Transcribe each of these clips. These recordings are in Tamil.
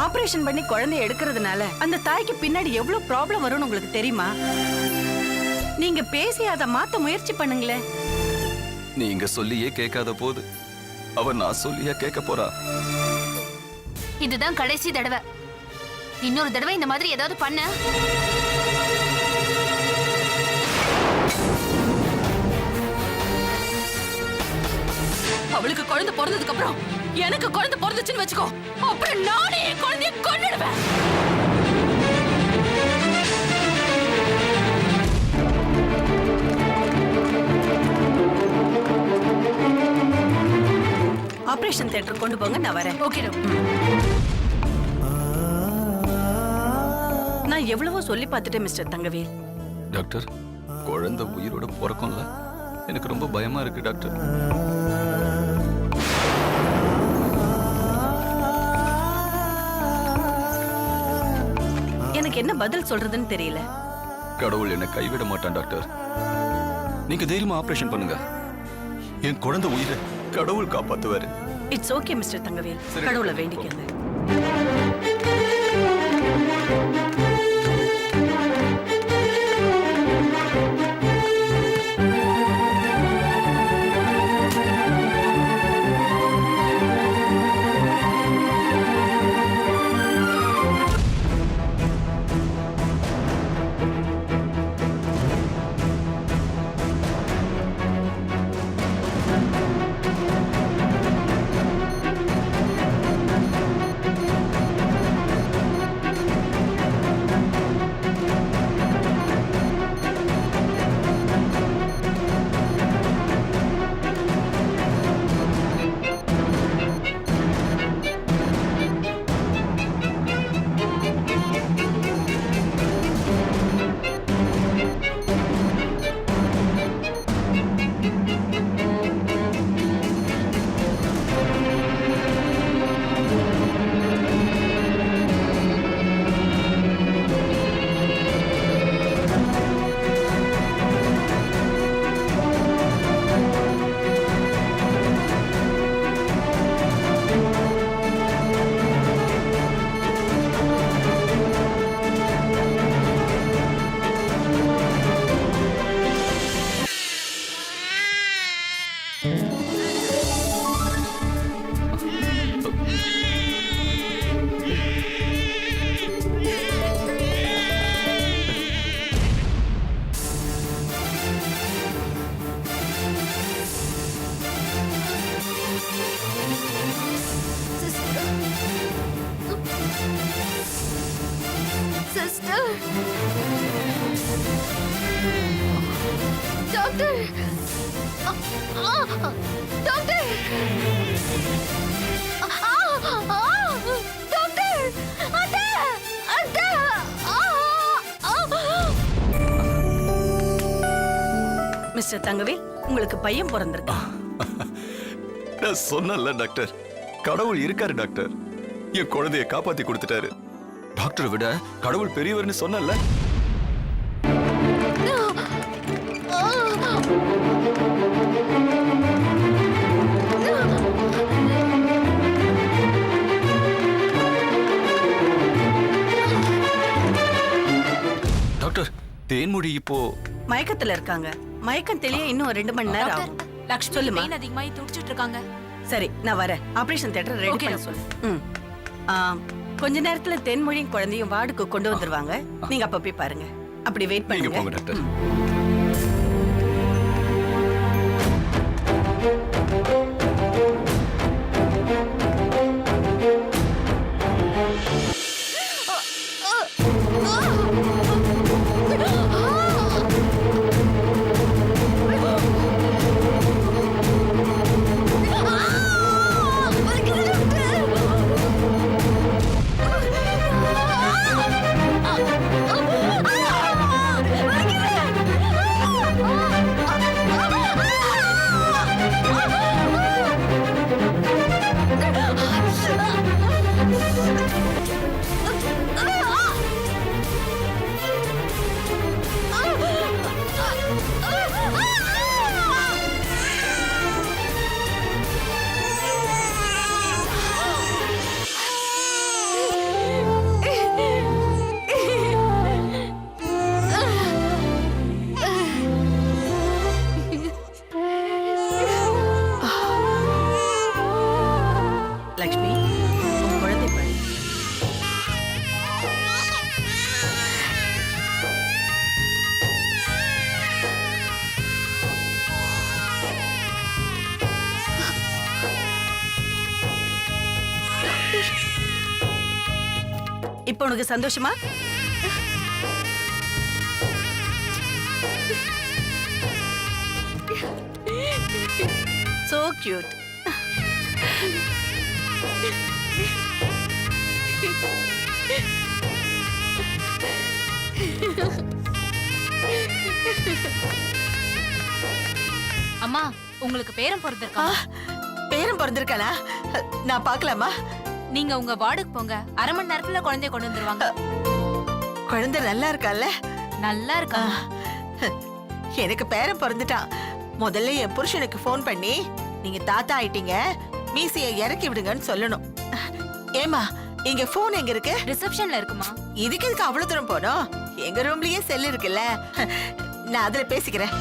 ஆபரேஷன் பண்ணி குழந்தை எடுக்கிறதுனால அந்த தாய்க்கு பின்னாடி எவ்வளவு ப்ராப்ளம் வரும்னு உங்களுக்கு தெரியுமா? நீங்க பேசி அதை மாத்த முயற்சி பண்ணுங்களேன். நீங்க சொல்லியே கேட்காத போது அவ நான் சொல்லியா கேட்க போறா? இதுதான் கடைசி தடவை. இன்னொரு தடவை இந்த மாதிரி ஏதாவது பண்ண அவளுக்கு குழந்தை பிறந்ததுக்கு அப்புறம் எனக்கு குழந்தை பிறந்துச்சுன்னு வச்சுக்கோ, அப்புறம் நானே என் குழந்தைய கொன்னுடுவேன். ஆபரேஷன் தியேட்டர் கொண்டு போங்க, நான் வரேன். ஓகே நான் எவ்வளவோ சொல்லி பார்த்துட்டேன் மிஸ்டர் தங்கவேல். டாக்டர், குழந்தை உயிரோட பிறக்கும்ல, எனக்கு ரொம்ப பயமா இருக்கு டாக்டர். எனக்கு என்ன பதில் சொல்றதுன்னு தெரியல. கடவுள் என்னை கைவிட மாட்டான் டாக்டர். நீங்க தைரியமா ஆபரேஷன் பண்ணுங்க. என் குழந்தை உயிரை கடவுள் காப்பாத்துவாரு. இட்ஸ் ஓகே மிஸ்டர் தங்கவேல், கடவுளை வேண்டிக்கங்க. டாக்டர், டாக்டர், டாக்டர், அத்தை, அத்தை. மிஸ்டர் தங்கவேல், உங்களுக்கு பையன் பிறந்திருக்கா? நான் சொன்னல டாக்டர், கடவுள் இருக்காரு டாக்டர். என் குழந்தைய காப்பாத்தி கொடுத்துட்டாரு. டாக்டரை விட கடவுள் பெரியவர்னு சொன்னல. டாக்டர், தேன்மொழி இப்போ மயக்கத்துல இருக்காங்க. மயக்கம் தெளிய இன்னும் 2 மணி நேரம் ஆகும். லக்ஷ்மி பெயின் அதிகமாயி துடிச்சிட்டு இருக்காங்க. சரி, நான் வரேன். ஆபரேஷன் தியேட்டர் ரெடி பண்ண சொல்லு. கொஞ்ச நேரத்துல தென்மொழியும் குழந்தையும் வார்டுக்கு கொண்டு வந்துருவாங்க. நீங்க அப்ப போய் பாருங்க. அப்படி வெயிட் பண்ணுங்க டாக்டர். இப்போ உனக்கு சந்தோஷமா? So cute. அம்மா உங்களுக்கு பேரம் பிறந்திருக்கா? பேரும் பிறந்திருக்கானா? நான் பார்க்கலாமா? நீங்க உங்க வார்டுக்கு போங்க, அரை மணி நேரத்துல குழந்தைய கொண்டு வந்துருவாங்க. குழந்தை நல்லா இருக்கால? நல்லா இருக்கா? எனக்கு பேரன் பிறந்துட்டான். முதல்ல என் புருஷனுக்கு ஃபோன் பண்ணி நீங்க தாத்தா ஆயிட்டீங்க, மீசையை இறக்கி விடுங்கன்னு சொல்லணும். ஏமா, இங்க போன் எங்க இருக்கு? ரிசப்ஷன்ல இருக்குமா? இதுக்கு எதுக்கு அவ்வளவு தூரம் போனோம்? எங்க ரூம்லயே செல் இருக்குல்ல, நான் அதுல பேசிக்கிறேன்.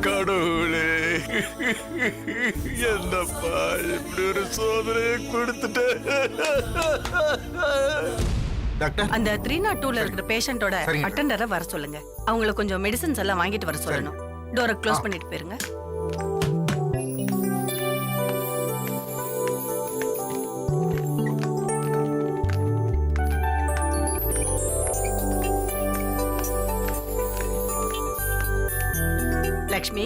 கடவுளே, என்னப்பா இப்படி ஒரு சோதனையை கொடுத்துட்ட. டாக்டர், அந்த 302ல இருக்கிற பேஷண்டோட சரிங்க. அட்டெண்டரை வர சொல்லுங்க. அவங்கள கொஞ்சம் மெடிசன்ஸ் எல்லாம் வாங்கிட்டு வர சொல்லணும். டோரை க்ளோஸ் பண்ணிட்டு போயிருங்க. லக்ஷ்மி,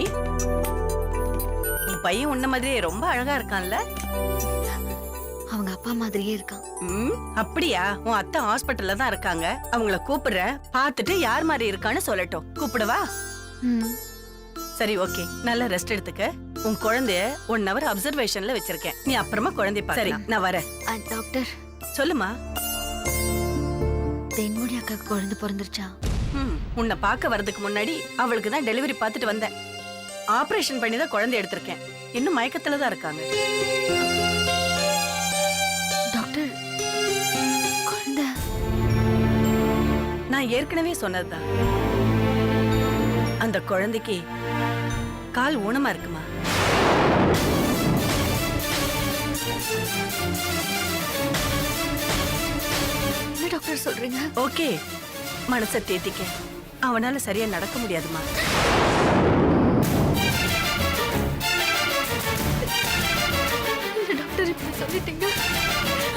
உன் பையன் உன்ன மாதிரியே ரொம்ப அழகா இருக்கான்ல? அவங்க அப்பா மாதிரியே இருக்கான். அப்படியா? உன் அத்தை ஹாஸ்பிட்டல்ல தான் இருக்காங்க. அவங்கள கூப்பிடுறேன், பார்த்துட்டு யார் மாதிரி இருக்கான்னு சொல்லட்டும். கூப்பிடவா? சரி, ஓகே. நல்ல ரெஸ்ட் எடுத்துக்க. உன் குழந்தைய 1 hour அப்சர்வேஷன்ல வச்சிருக்கேன். நீ அப்புறமா குழந்தைய பாரு. சரி, நான் வரேன். டாக்டர், சொல்லுமா. தென்மொழி அக்காக்கு குழந்தை பிறந்துருச்சா? உன்னை பார்க்க வரதுக்கு முன்னாடி அவளுக்கு தான் டெலிவரி பார்த்துட்டு வந்தேன். ஆபரேஷன் பண்ணி தான் குழந்தை எடுத்திருக்கேன். இன்னும் மயக்கத்துல தான் இருக்காங்க. டாக்டர், குழந்தை? நான் ஏற்கனவே சொன்னதுதான். அந்த குழந்தைக்கு கால் ஊனமா இருக்குமா? என்ன டாக்டர் சொல்றீங்க? ஓகே, மனசை தேத்திக்க. அவனால சரியா நடக்க முடியாதுமா. என்ன டாக்டர் இப்படி சொல்லிட்டீங்க?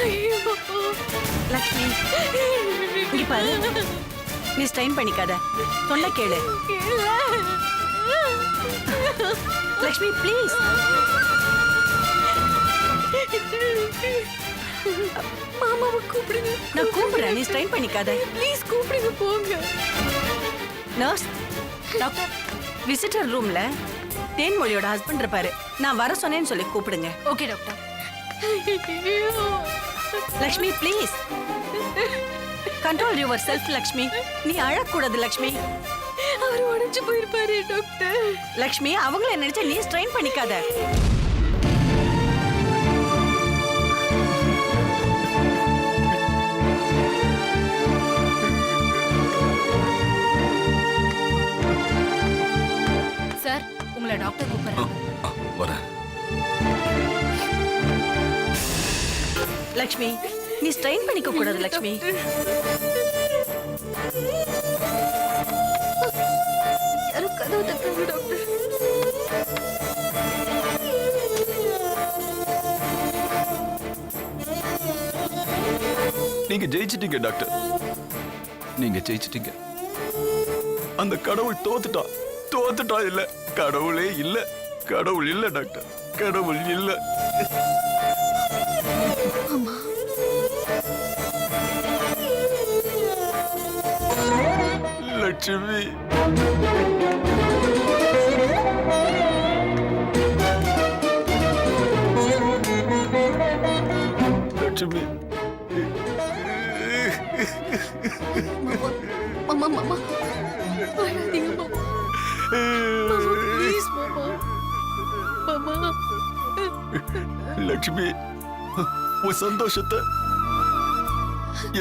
ஐயோ. லக்ஷ்மி, இங்க பாரு. நீ ஸ்ட்ரெயின் பண்ணிக்காத. சொல்ல கேளு. லக்ஷ்மி, ப்ளீஸ். மாமாவை கூப்பிடுங்க. நான் கூப்பிடுறேன், நீ ஸ்ட்ரெயின் பண்ணிக்காத. ப்ளீஸ் கூப்பிடுங்க, போங்க. நர்ஸ், டாக்டர், விசிட்டர் ரூம்ல தேன்மொழியோட ஹஸ்பண்ட் இருப்பாரு. நான் வர சொன்னேன்னு சொல்லி கூப்பிடுங்க. Okay doctor. Lakshmi, please control your self. Lakshmi, நீ அழக்கூடாது. லக்ஷ்மி, அவர் உடைஞ்சு போயிருப்பாரு டாக்டர். லக்ஷ்மி, அவங்கள நினைச்சு நீ ஸ்ட்ரெயின் பண்ணிக்காத. சார், உங்களை டாக்டர் கூப்பிடுறாங்க. வரேன். லக்ஷ்மி, நீ ஸ்ட்ரெயின் பண்ணிக்க கூடாது. லக்ஷ்மி, யாரும் கதவு தட்டுறாங்க டாக்டர். நீங்க ஜெயிச்சிட்டீங்க டாக்டர். நீங்க ஜெயிச்சிட்டீங்க. அந்த கடவுள் தோத்துட்டா இல்ல. கடவுளே இல்ல. கடவுள் இல்ல டாக்டர். கடவுள் இல்ல. லட்சுமி, லட்சுமி மாமா மாமா அழாதீங்க மாமா மாமா ப்ளீஸ் மாமா மாமா லட்சுமி உன் சந்தோஷத்தை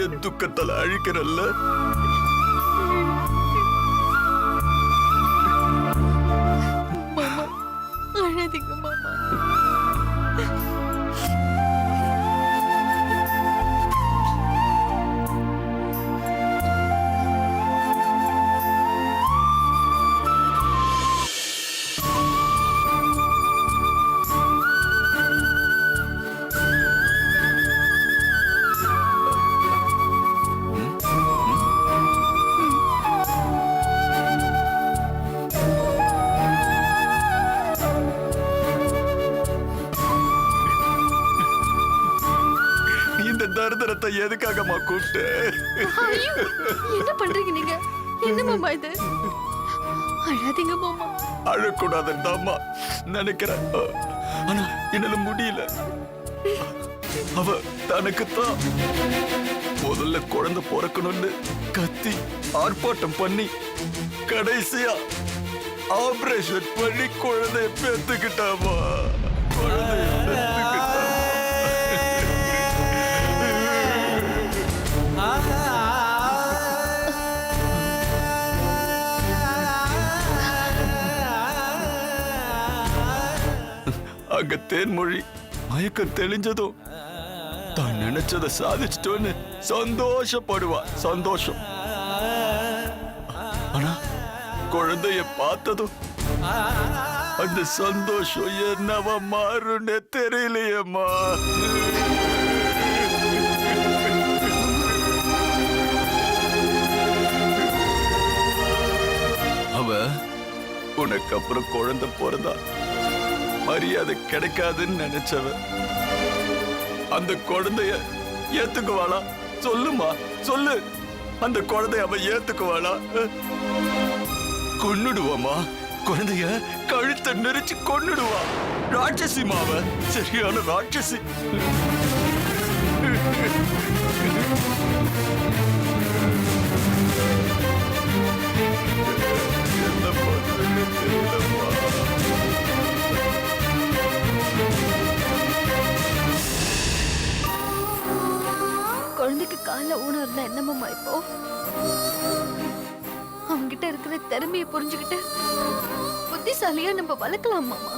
என் துக்கத்தால அழிக்கிறல்ல. மாமா அழாதீங்க மாமா இந்த தரித்திரத்தை எதுக்காகமா கூப்பிட்டு? ஐயோ என்ன பண்றீங்க நீங்க என்ன மாமா இது அழாதீங்க மாமா அழக்கூடாதுன்னு தான்மா நினைக்கிறேன். ஆனா என்னால முடியல. அவ தனக்குத்தான் முதல்ல குழந்தை பிறக்கணும்னு கத்தி ஆர்ப்பாட்டம் பண்ணி கடைசியா ஆபரேஷன் பண்ணி குழந்தைய பெத்துக்கிட்டாமா. குழந்தைய பெத்துக்கிட்டாமா. அங்க தேன்மொழி மயக்கம் தெளிஞ்சதும் தான் நினைச்சதை சாதிச்சிட்டோன்னு சந்தோஷப்படுவா. சந்தோஷம். ஆனா குழந்தைய பார்த்ததும் அந்த சந்தோஷம் என்னவா மாறுன்னு தெரியலையேம்மா. அவ உனக்கு அப்புறம் குழந்தை பிறந்தா மரியாதை கிடைக்காதுன்னு நினைச்சவ அந்த குழந்தைய ஏத்துக்குவாளா? சொல்லுமா, சொல்லு. அந்த குழந்தைய அவ ஏத்துக்குவாளா? கொன்னுடுவாமா. குழந்தைய கழுத்தை நெரிச்சு கொன்னுடுவா. ராட்சசி மாவ, சரியான ராட்சசி. என்ன பண்றதுன்னு தெரியலம்மா. குழந்தைக்கு கால ஊனம் இருந்தா என்னமாமா இப்போ அவங்கிட்ட இருக்கிற திறமையை புரிஞ்சுக்கிட்டு புத்திசாலியா நம்ம வளர்க்கலாம் மாமா.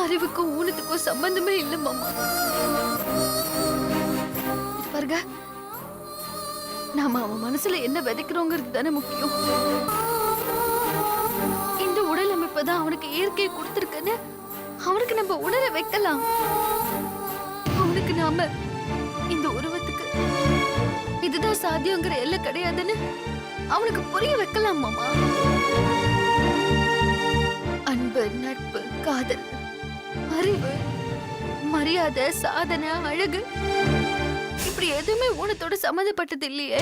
அறிவுக்கும் ஊனத்துக்கும் சம்பந்தமே இல்ல மாமா. இது பாருங்க, நாம அவன் மனசுல என்ன விதைக்கிறோங்கிறது தானே முக்கியம். இந்த உடல் அமைப்பு தான் அவனுக்கு இயற்கையை கொடுத்துருக்குன்னு அவனுக்கு நம்ம உணர வைக்கலாம். அவனுக்கு நாம இந்த உருவத்துக்கு இதுதான் சாத்தியங்கிற எல்லை கிடையாதுன்னு அவனுக்கு புரிய வைக்கலாம் மாமா. அன்பு, நட்பு, காதல், அறிவு, மரியாதை, சாதனை, அழகு இப்படி எதுவுமே ஊனத்தோட சம்மந்தப்பட்டது இல்லையே.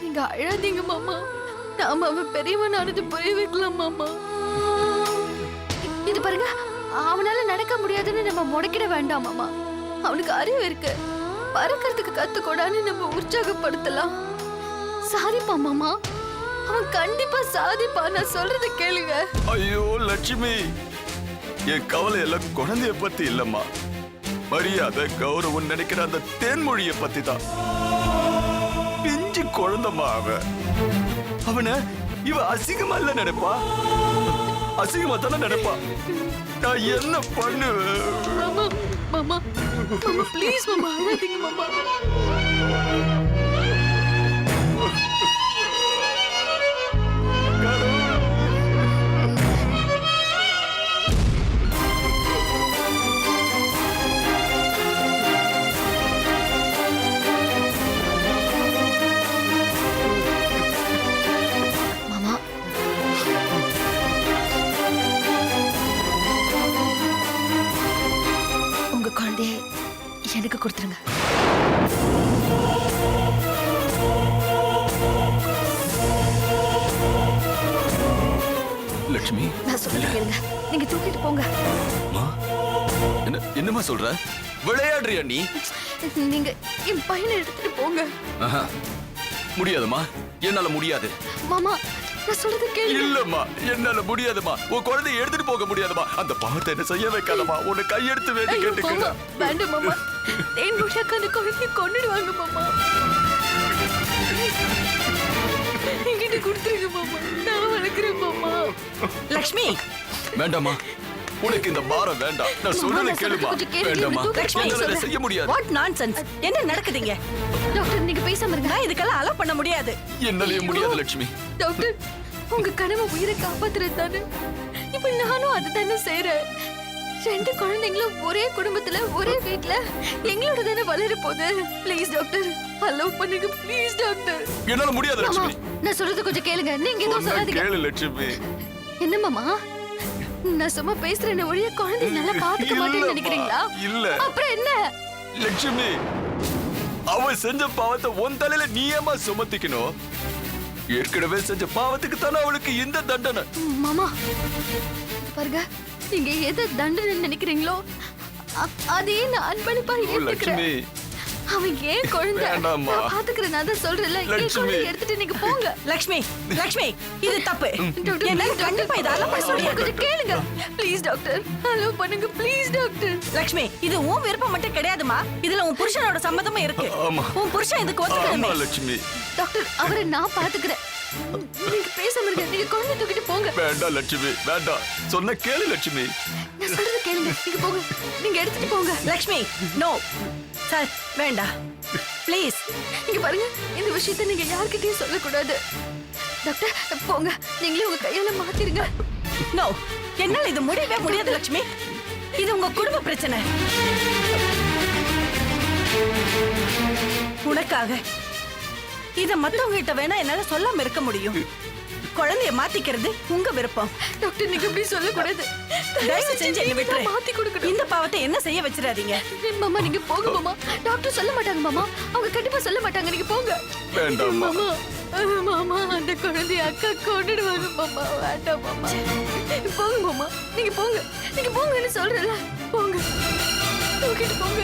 நீங்க அழாதீங்க மாமா. நாம அவன் பெரியவனானது புரிய வைக்கலாம் மாமா. இது பாருங்க, அவனால நடக்க முடியாதுன்னு நம்ம முடக்கிட வேண்டாம் மாமா. அவனுக்கு அறிவு இருக்கு, பறக்கிறதுக்கு கத்துக்கூடான்னு நம்ம உற்சாகப்படுத்தலாம். சாதிப்பான் மாமா, அவன் கண்டிப்பா சாதிப்பான். நான் சொல்றத கேளுங்க. ஐயோ லட்சுமி, என் கவலை எல்லாம் குழந்தைய பத்தி இல்லம்மா. மரியாதை, கௌரவம் நினைக்கிற அந்த தேன்மொழிய பத்தி தான். பிஞ்சு குழந்தைமா அவனை இவ அசிங்கமா இல்ல நினைப்பா. அசிங்கமா தானே நினைப்பா. நான் என்ன பண்ணுவேன்? மாமா மாமா மாமா ப்ளீஸ் மாமா அழாதீங்க மாமா. மாமா உங்க குழந்தைய எனக்கு கொடுத்துருங்க. லட்சுமி நான் சொல்றது கேளுங்க. நீங்க தூக்கிட்டு போங்க. அம்மா, என்னம்மா சொல்ற? விளையாடுறியா நீ? நீங்க என் பையனை எடுத்துட்டு போங்க. ஆஹா, முடியாதும்மா, என்னால முடியாது. மாமா, நான் சொல்றது கேளுங்க. இல்லம்மா, என்னால முடியாதும்மா. உன் குழந்தைய எடுத்துட்டு போக முடியாதும்மா. அந்த பாவத்தை என்ன செய்ய வைக்காதம்மா. உன்னை கையெடுத்து வேண்டி ஐயோ, மாமா, கேட்டுக்கிறேன். வேண்டாம் மாமா. தேன் முடியாக்க அந்த குழந்தைய கொன்னுடுவாங்க மாமா. என்கிட்ட கொடுத்துருங்க மாமா. நான் வளர்க்குறேன் மாமா. லக்ஷ்மி வேண்டாம்மா, உனக்கு இந்த பாரம் வேண்டாம். நான் மாமா, சொல்றதை நான் கேளுமா. கொஞ்சம் கேளுங்க. வேண்டாம்மா, லட்சுமி, என்னால இதை சொல்றேன். செய்ய முடியாது. What nonsense? என்ன நடக்குதுங்க? டாக்டர், நீங்க பேசாம இருங்க. நான் இதுக்கெல்லாம் அலோ பண்ண முடியாது. என்னாலயே முடியாது லட்சுமி. டாக்டர், உங்க கனவு உயிரை காப்பாத்துறது தானே. இப்ப நானும் அதுதானே செய்யறேன். 2 குழந்தைங்களும் ஒரே குடும்பத்துல ஒரே வீட்ல எங்களோட தானே வளர போகுது. ப்ளீஸ் டாக்டர், அலோவ் பண்ணுங்க ப்ளீஸ் டாக்டர். என்னால முடியாது மாமா, லட்சுமி. நான் சொல்றது கொஞ்சம் கேளுங்க. நீங்க எதுவும் சொன்னா சொல்லாதீங்க. கேளு லட்சுமி. என்ன மாமா, நான் சும்மா பேசுறேன் ஒழிய குழந்தை நல்லா பாத்துக்க மாட்டேன்னு இல்லம்மா, நினைக்கிறீங்களா? இல்ல அப்புறம் என்ன? லட்சுமி, அவ செஞ்ச பாவத்தை உன் தலையில நீயமா சுமத்திக்கணும். ஏற்கனவே செஞ்ச பாவத்துக்கு தானே அவளுக்கு இந்த தண்டனை. மாமா, பாருங்க, நீங்க எதை தண்டனை நினைக்கிறீங்களோ அதே நான் அன்பளிப்பா ஏத்துக்கிறேன். லட்சுமி, அவன் ஏன் குழந்தை வேண்டாம்மா. நான் பாத்துக்கிறேன். நான் தான் சொல்றேன்ல, என் லட்சுமி. குழந்தைய எடுத்துட்டு நீங்க போங்க. லக்ஷ்மி லக்ஷ்மி இது தப்பு. டாக்டர், என்னால please கண்டிப்பா இதை அலோ பண்ண டாக்டர், முடியாது. கொஞ்சம் கேளுங்க ப்ளீஸ் டாக்டர். ஹலோ பண்ணுங்க ப்ளீஸ் டாக்டர். லக்ஷ்மி, இது உன் விருப்பம் மட்டும் கிடையாதுமா. இதுல உன் புருஷனோட சம்மதமும் இருக்கு. ஆமா. உன் புருஷன் இதுக்கு ஆமா ஒத்துக்கணுமே. லட்சுமி. டாக்டர், அவரை நான் பாத்துக்கிறேன். நீங்க பேசாம இருங்க. நீங்க குழந்தை தூக்கிட்டு போங்க. வேண்டாம் லட்சுமி, வேண்டாம். சொன்ன கேளு லட்சுமி. நான் சொல்றது கேளுங்க. நீங்க போங்க. நீங்க எடுத்துட்டு போங்க. லக்ஷ்மி நோ சார், வேண்டாம் ப்ளீஸ். இங்க பாருங்க, இந்த விஷயத்தை நீங்க யார்கிட்டயும் சொல்லக்கூடாது. டாக்டர், போங்க. நீங்களே உங்க கையால மாத்திருங்க. நோ, என்னால இது முடியவே முடியாது லக்ஷ்மி. இது உங்க குடும்ப பிரச்சனை. உனக்காக இத மத்தவங்க கிட்ட வேணா என்னால சொல்லாம இருக்க முடியும். குழந்தைய மாத்திக்கிறது உங்க விருப்பம். டாக்டர், நீங்க இப்படி சொல்லக்கூடாது. தயவு செஞ்சு என்ன விட்டுரு. மாத்தி கொடுக்கணும். இந்த பாவத்தை என்ன செய்ய வச்சிடாதீங்க. மாமா, நீங்க போங்க மாமா. டாக்டர் சொல்ல மாட்டாங்க மாமா. அவங்க கண்டிப்பா சொல்ல மாட்டாங்க. நீங்க போங்க. வேண்டாம்மா. மாமா, மாமா, அந்த குழந்தைய அக்கா கொண்டுடுவாங்க மாமா. வேண்டாம் மாமா. போங்க மாமா. நீங்க போங்க. நீங்க போங்கன்னு சொல்றல. போங்க. தூக்கிட்டு போங்க.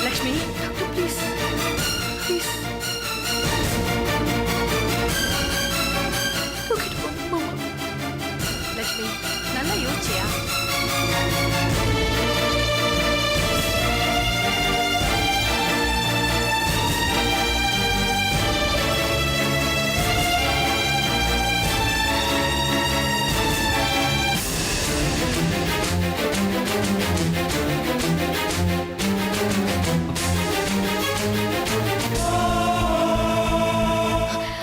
லக்ஷ்மி டாக்டர், ப்ளீஸ் ப்ளீஸ் தூக்கிட்டு போங்க மாமா. லக்ஷ்மி நல்லா யோசிச்சியா?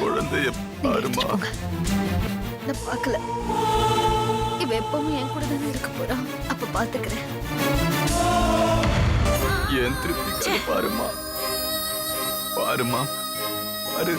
குழந்தைய பாருமா. போங்க. நான் பார்க்கல. இவ எப்பவும் என் கூட தானே இருக்க போறா. அப்ப பாத்துக்கிறேன். என் திருப்திக்காக பாருமா. பாருமா, பாரு.